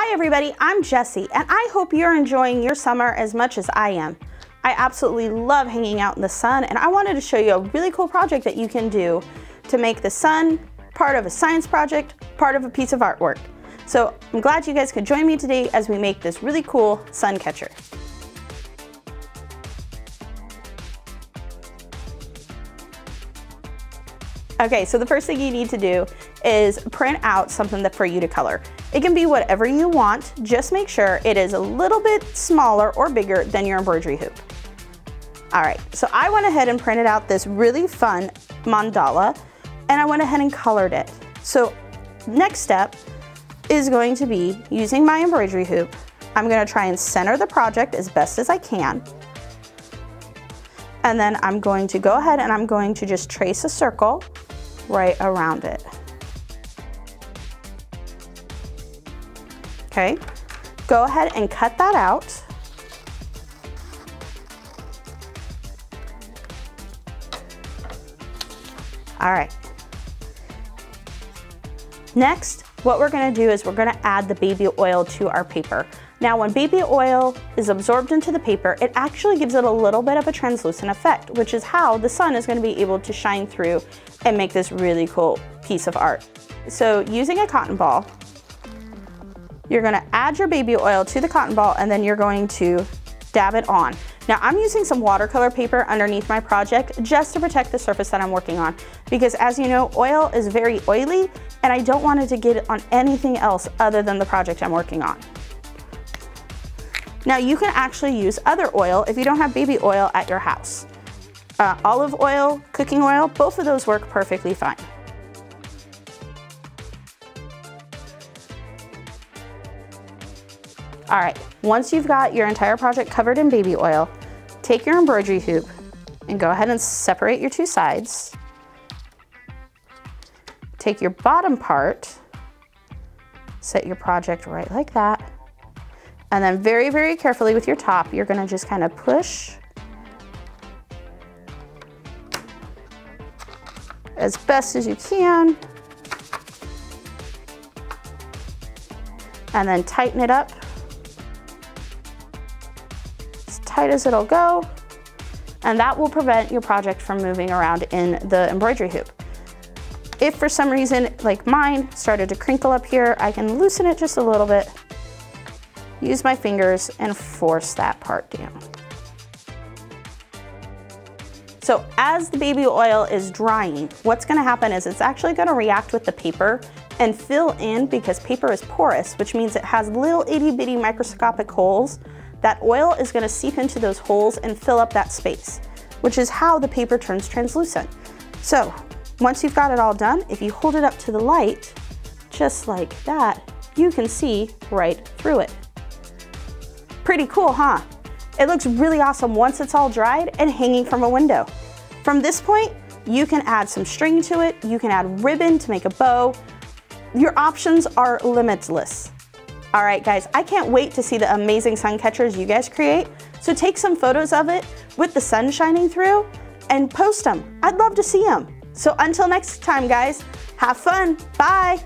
Hi everybody, I'm Jessie, and I hope you're enjoying your summer as much as I am. I absolutely love hanging out in the sun, and I wanted to show you a really cool project that you can do to make the sun part of a science project, part of a piece of artwork. So I'm glad you guys could join me today as we make this really cool sun catcher. Okay, so the first thing you need to do is print out something for you to color. It can be whatever you want, just make sure it is a little bit smaller or bigger than your embroidery hoop. All right, so I went ahead and printed out this really fun mandala, and I went ahead and colored it. So next step is going to be using my embroidery hoop. I'm gonna try and center the project as best as I can. And then I'm going to go ahead and I'm going to just trace a circle right around it. Okay, go ahead and cut that out. All right. Next, what we're gonna do is we're gonna add the baby oil to our paper. Now, when baby oil is absorbed into the paper, it actually gives it a little bit of a translucent effect, which is how the sun is gonna be able to shine through and make this really cool piece of art. So using a cotton ball, you're gonna add your baby oil to the cotton ball and then you're going to dab it on. Now I'm using some watercolor paper underneath my project just to protect the surface that I'm working on, because as you know, oil is very oily and I don't want it to get on anything else other than the project I'm working on. Now you can actually use other oil if you don't have baby oil at your house. Olive oil, cooking oil, both of those work perfectly fine. All right, once you've got your entire project covered in baby oil, take your embroidery hoop and go ahead and separate your two sides. Take your bottom part, set your project right like that, and then very, very carefully with your top, you're gonna just kind of push as best as you can, and then tighten it up as tight as it'll go, and that will prevent your project from moving around in the embroidery hoop. If for some reason, like mine, started to crinkle up here, I can loosen it just a little bit, use my fingers, and force that part down. So as the baby oil is drying, what's gonna happen is it's actually gonna react with the paper and fill in, because paper is porous, which means it has little itty bitty microscopic holes. That oil is gonna seep into those holes and fill up that space, which is how the paper turns translucent. So once you've got it all done, if you hold it up to the light, just like that, you can see right through it. Pretty cool, huh? It looks really awesome once it's all dried and hanging from a window. From this point, you can add some string to it, you can add ribbon to make a bow. Your options are limitless. All right, guys, I can't wait to see the amazing sun catchers you guys create. So take some photos of it with the sun shining through and post them. I'd love to see them. So until next time, guys, have fun. Bye.